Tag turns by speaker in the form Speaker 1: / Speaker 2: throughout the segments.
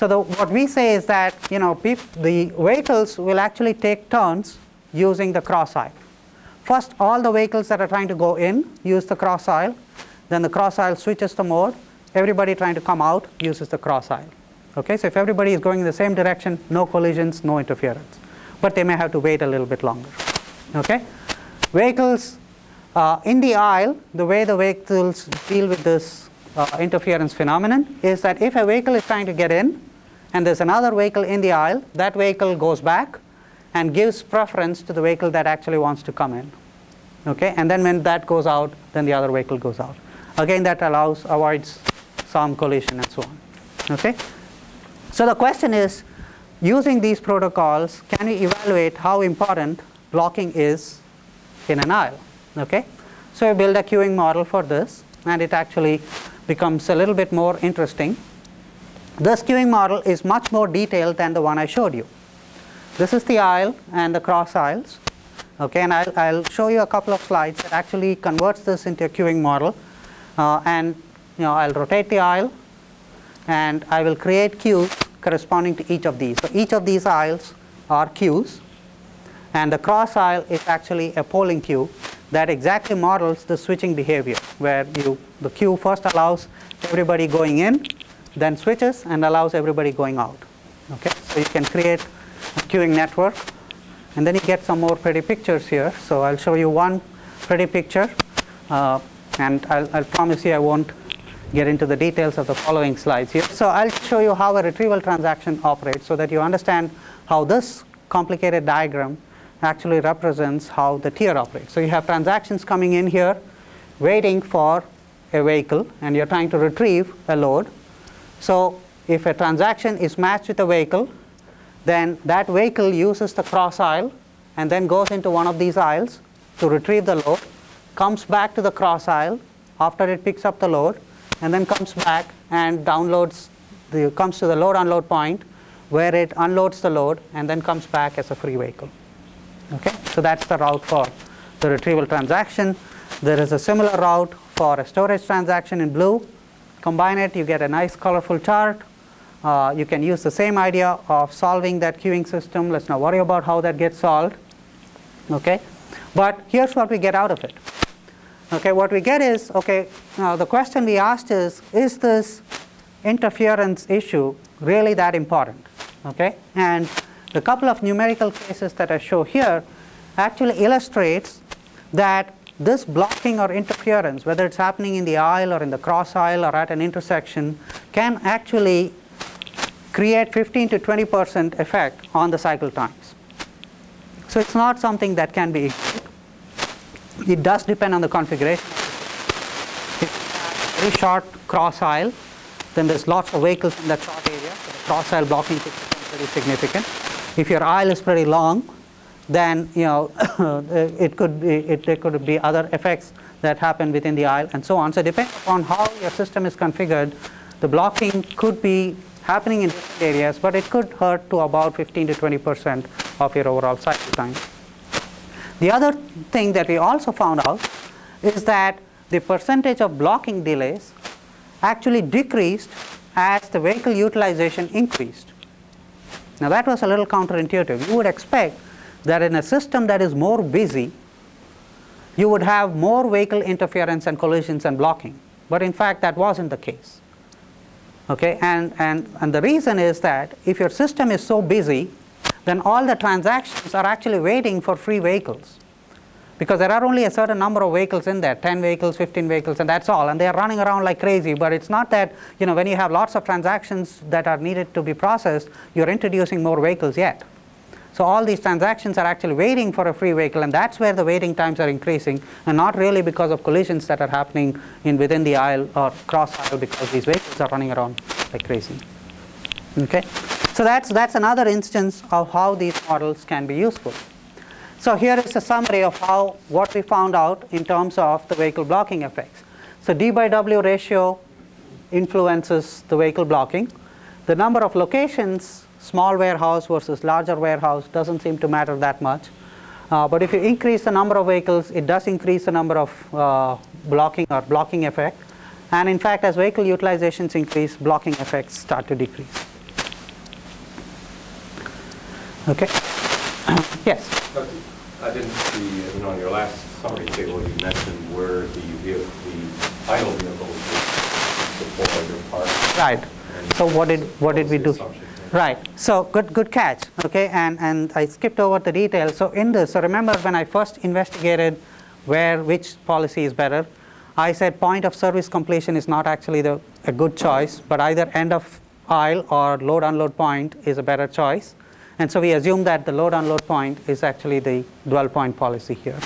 Speaker 1: what we say is that the vehicles will actually take turns using the cross aisle. First, all the vehicles that are trying to go in use the cross aisle. Then the cross aisle switches the mode. Everybody trying to come out uses the cross aisle. Okay, so if everybody is going in the same direction, no collisions, no interference. But they may have to wait a little bit longer. Okay, vehicles in the aisle, the way the vehicles deal with this interference phenomenon is that if a vehicle is trying to get in and there's another vehicle in the aisle, that vehicle goes back and gives preference to the vehicle that actually wants to come in. Okay, and then when that goes out, then the other vehicle goes out. Again, that avoids some collision and so on. Okay, so the question is, using these protocols, can we evaluate how important blocking is in an aisle? Okay, so we build a queuing model for this, and it actually becomes a little bit more interesting. This queuing model is much more detailed than the one I showed you. This is the aisle and the cross aisles. Okay, and I'll show you a couple of slides that actually converts this into a queuing model. And I'll rotate the aisle, and I will create queues corresponding to each of these. So each of these aisles are queues, and the cross aisle is actually a polling queue that exactly models the switching behavior, where the queue first allows everybody going in, then switches and allows everybody going out. Okay, so you can create a queuing network, and then you get some more pretty pictures here. So I'll show you one pretty picture, and I'll promise you I won't get into the details of the following slides here. So I'll show you how a retrieval transaction operates so that you understand how this complicated diagram actually represents how the tier operates. So you have transactions coming in here, waiting for a vehicle, and you're trying to retrieve a load. So if a transaction is matched with a vehicle, then that vehicle uses the cross aisle and then goes into one of these aisles to retrieve the load, comes back to the cross aisle after it picks up the load, and then comes back and comes to the load unload point where it unloads the load and then comes back as a free vehicle. Okay, so that's the route for the retrieval transaction. There is a similar route for a storage transaction in blue. Combine it, you get a nice colorful chart. You can use the same idea of solving that queuing system. Let's not worry about how that gets solved. Okay, but here's what we get out of it. Okay, what we get is, okay, now the question we asked is this interference issue really that important? Okay, and the couple of numerical cases that I show here actually illustrates that this blocking or interference, whether it's happening in the aisle or in the cross aisle or at an intersection, can actually create 15 to 20% effect on the cycle times. So it's not something that can be ignored. It does depend on the configuration. If you have a very short cross aisle, then there's lots of vehicles in that short area, so the cross aisle blocking could become very significant. If your aisle is pretty long, then there could be other effects that happen within the aisle and so on. So depending upon how your system is configured, the blocking could be happening in different areas, but it could hurt to about 15 to 20% of your overall cycle time. The other thing that we also found out is that the percentage of blocking delays actually decreased as the vehicle utilization increased. Now that was a little counterintuitive. You would expect that in a system that is more busy, you would have more vehicle interference and collisions and blocking. But in fact, that wasn't the case. Okay, and the reason is that if your system is so busy, then all the transactions are actually waiting for free vehicles. Because there are only a certain number of vehicles in there, 10 vehicles, 15 vehicles, and that's all. And they are running around like crazy. But it's not that, when you have lots of transactions that are needed to be processed, you're introducing more vehicles yet. So all these transactions are actually waiting for a free vehicle, and that's where the waiting times are increasing, and not really because of collisions that are happening within the aisle or cross aisle, because these vehicles are running around like crazy. Okay, so that's another instance of how these models can be useful. So here is a summary of what we found out in terms of the vehicle blocking effects. So D by W ratio influences the vehicle blocking. The number of locations, small warehouse versus larger warehouse, doesn't seem to matter that much. But if you increase the number of vehicles, it does increase the number of blocking effect. And in fact, as vehicle utilizations increase, blocking effects start to decrease. Okay. Yes.
Speaker 2: But I didn't see, on your last summary table, you mentioned where the idle vehicles would deploy your parts.
Speaker 1: Right. So what did we do? Right. So good catch. Okay. And I skipped over the details. So in this, so remember when I first investigated which policy is better, I said point of service completion is not actually a good choice, but either end of aisle or load unload point is a better choice. And so we assume that the load unload point is actually the dwell point policy here.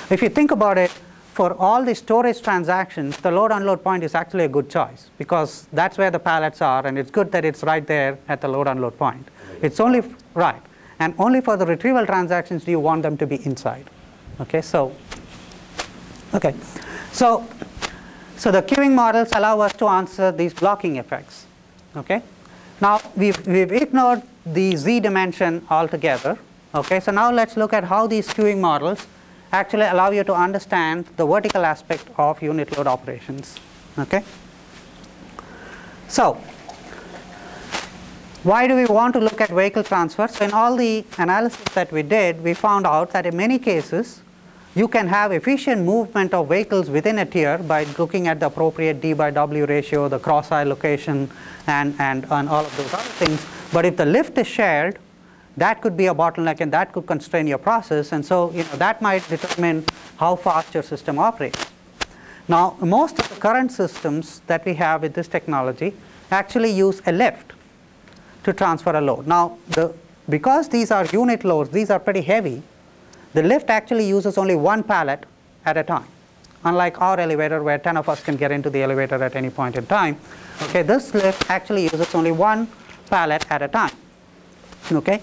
Speaker 1: If you think about it, for all the storage transactions, the load unload point is actually a good choice because that's where the pallets are, and it's good that it's right there at the load unload point. It's only right, and only for the retrieval transactions do you want them to be inside. Okay, so the queuing models allow us to answer these blocking effects. Okay, now we've ignored the z dimension altogether. Okay, so now let's look at how these queuing models actually allow you to understand the vertical aspect of unit load operations. Okay, so why do we want to look at vehicle transfer? So in all the analysis that we did, we found out that in many cases you can have efficient movement of vehicles within a tier by looking at the appropriate D by W ratio, the cross aisle location, and all of those other things. But if the lift is shared, that could be a bottleneck and that could constrain your process, and so that might determine how fast your system operates. Now most of the current systems that we have with this technology actually use a lift to transfer a load. Now because these are unit loads, these are pretty heavy, the lift actually uses only one pallet at a time, unlike our elevator where 10 of us can get into the elevator at any point in time. Okay, this lift actually uses only one pallet at a time. Okay,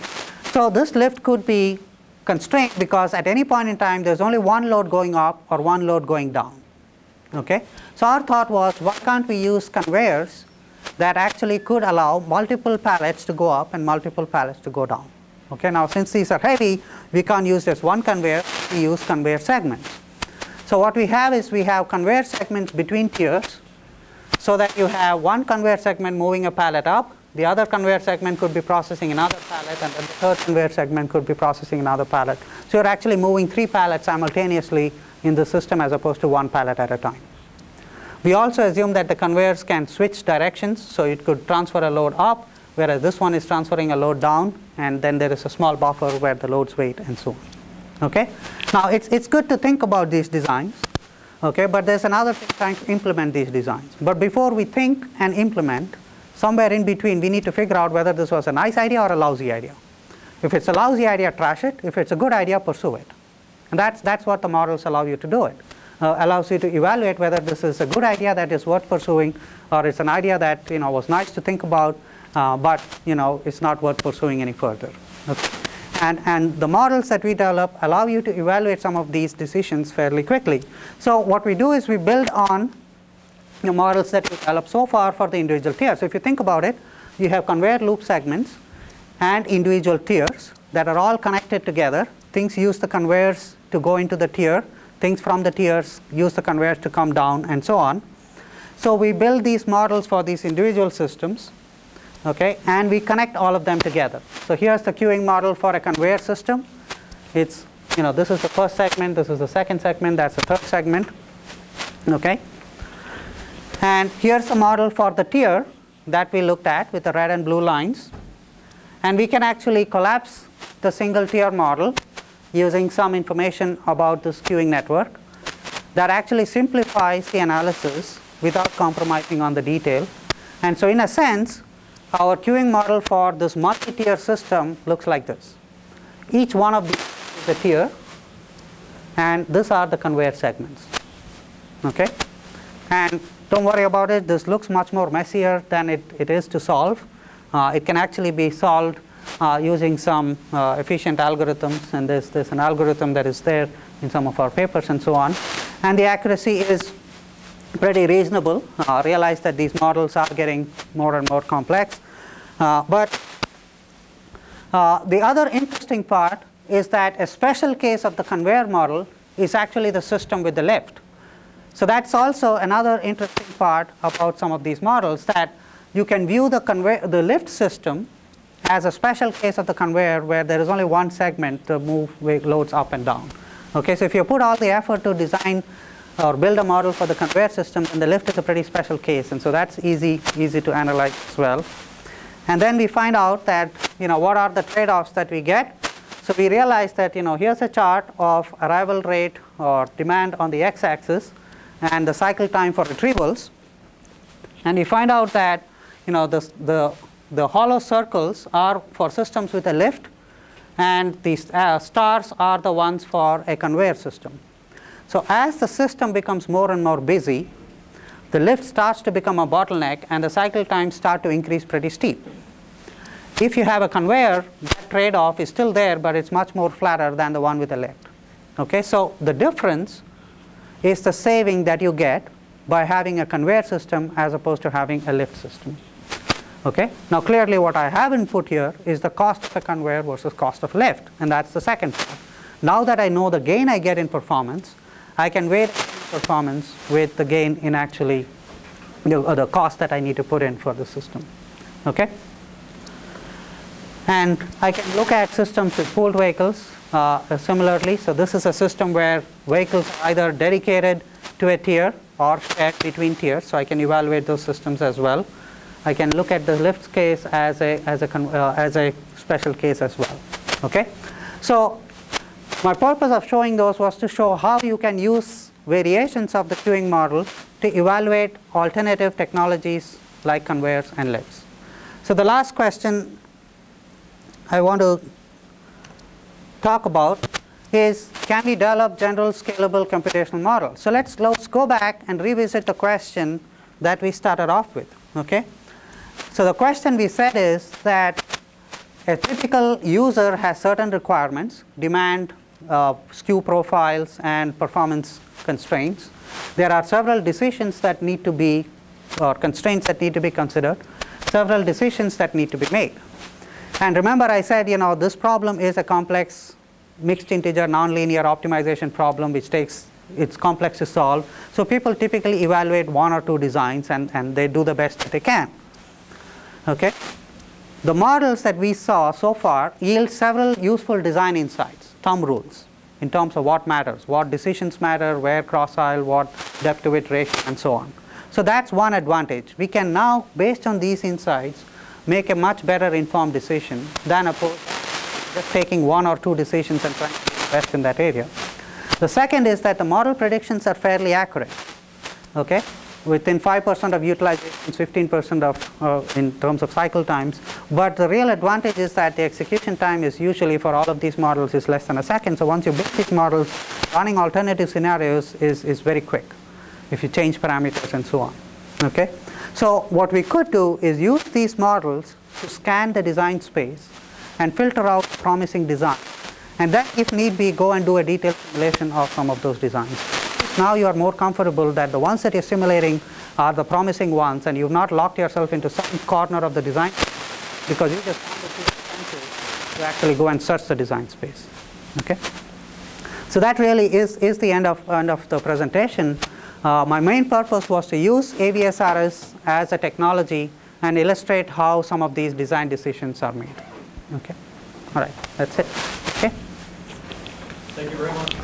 Speaker 1: so this lift could be constrained because at any point in time there's only one load going up or one load going down. Okay, so our thought was, why can't we use conveyors that actually could allow multiple pallets to go up and multiple pallets to go down. Okay, now since these are heavy, we can't use just one conveyor, we use conveyor segments. So what we have is we have conveyor segments between tiers, so that you have one conveyor segment moving a pallet up, the other conveyor segment could be processing another pallet, and then the third conveyor segment could be processing another pallet. So you're actually moving 3 pallets simultaneously in the system as opposed to one pallet at a time. We also assume that the conveyors can switch directions, so it could transfer a load up, whereas this one is transferring a load down, and then there is a small buffer where the loads wait and so on. Okay? Now it's good to think about these designs, okay, but there's another thing trying to implement these designs. But before we think and implement, somewhere in between we need to figure out whether this was a nice idea or a lousy idea. If it's a lousy idea, trash it. If it's a good idea, pursue it. And that's what the models allow you to do it. Allows you to evaluate whether this is a good idea that is worth pursuing, or it's an idea that was nice to think about, but it's not worth pursuing any further. Okay. And the models that we develop allow you to evaluate some of these decisions fairly quickly. So what we do is we build on the models that we developed so far for the individual tiers. So if you think about it, you have conveyor loop segments and individual tiers that are all connected together. Things use the conveyors to go into the tier. Things from the tiers use the conveyors to come down, and so on. So we build these models for these individual systems, okay, and we connect all of them together. So here's the queuing model for a conveyor system. It's, this is the first segment, this is the second segment, that's the third segment, okay. And here's the model for the tier that we looked at with the red and blue lines. And we can actually collapse the single tier model using some information about this queuing network that actually simplifies the analysis without compromising on the detail. And so in a sense, our queuing model for this multi-tier system looks like this. Each one of these is a tier, and these are the conveyor segments. Okay? And don't worry about it, this looks much more messier than it is to solve. It can actually be solved using some efficient algorithms, and there's an algorithm that is there in some of our papers and so on. And the accuracy is pretty reasonable. Realize that these models are getting more and more complex. But the other interesting part is that a special case of the conveyor model is actually the system with the lift. So that's also another interesting part about some of these models, that you can view the lift system as a special case of the conveyor where there is only one segment to move loads up and down. Okay, so if you put all the effort to design or build a model for the conveyor system, then the lift is a pretty special case, and so that's easy to analyze as well. And then we find out that, what are the trade-offs that we get. So we realize that, here's a chart of arrival rate or demand on the x-axis and the cycle time for retrievals. And we find out that, the hollow circles are for systems with a lift, and these stars are the ones for a conveyor system. So as the system becomes more and more busy, the lift starts to become a bottleneck and the cycle times start to increase pretty steep. If you have a conveyor, that trade-off is still there, but it's much more flatter than the one with a lift. Okay, so the difference is the saving that you get by having a conveyor system as opposed to having a lift system. Okay, now clearly what I haven't put here is the cost of a conveyor versus cost of lift, and that's the second part. Now that I know the gain I get in performance, I can weigh the performance with the gain in actually the cost that I need to put in for the system. Okay? And I can look at systems with pooled vehicles similarly. So this is a system where vehicles are either dedicated to a tier or shared between tiers. So I can evaluate those systems as well. I can look at the lift case as a special case as well. Okay? So my purpose of showing those was to show how you can use variations of the queuing model to evaluate alternative technologies like conveyors and lifts. So the last question I want to talk about is, can we develop general scalable computational models? So let's go back and revisit the question that we started off with. Okay? So the question we said is that a typical user has certain requirements, demand, skew profiles, and performance constraints. There are several decisions that need to be, or constraints that need to be considered, several decisions that need to be made. And remember I said, this problem is a complex mixed integer nonlinear optimization problem it's complex to solve. So people typically evaluate one or two designs and they do the best that they can. Okay? The models that we saw so far yield several useful design insights, thumb rules, in terms of what matters, what decisions matter, where cross-aisle, what depth to width ratio, and so on. So that's one advantage. We can now, based on these insights, make a much better informed decision than opposed to just taking one or two decisions and trying to do the best in that area. The second is that the model predictions are fairly accurate. Okay? Within 5% of utilizations, 15% of in terms of cycle times. But the real advantage is that the execution time is usually for all of these models is less than a second. So once you build these models, running alternative scenarios is very quick if you change parameters and so on. Okay? So what we could do is use these models to scan the design space and filter out promising designs. And then if need be, go and do a detailed simulation of some of those designs. Now you are more comfortable that the ones that you're simulating are the promising ones, and you've not locked yourself into some corner of the design because you just found it too expensive to actually go and search the design space. Okay? So that really is the end of the presentation. My main purpose was to use AVSRS as a technology and illustrate how some of these design decisions are made. Okay? All right, that's it. Okay?
Speaker 2: Thank you very much.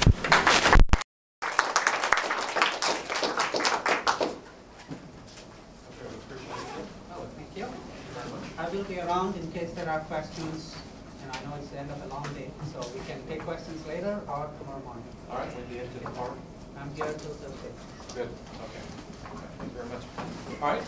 Speaker 1: I will be around in case there are questions, and I know it's the end of a long day, so we can take questions later or tomorrow morning.
Speaker 2: All right, when do you head to the farm?
Speaker 1: I'm here till Thursday.
Speaker 2: Good, okay. Thank you very much. All right.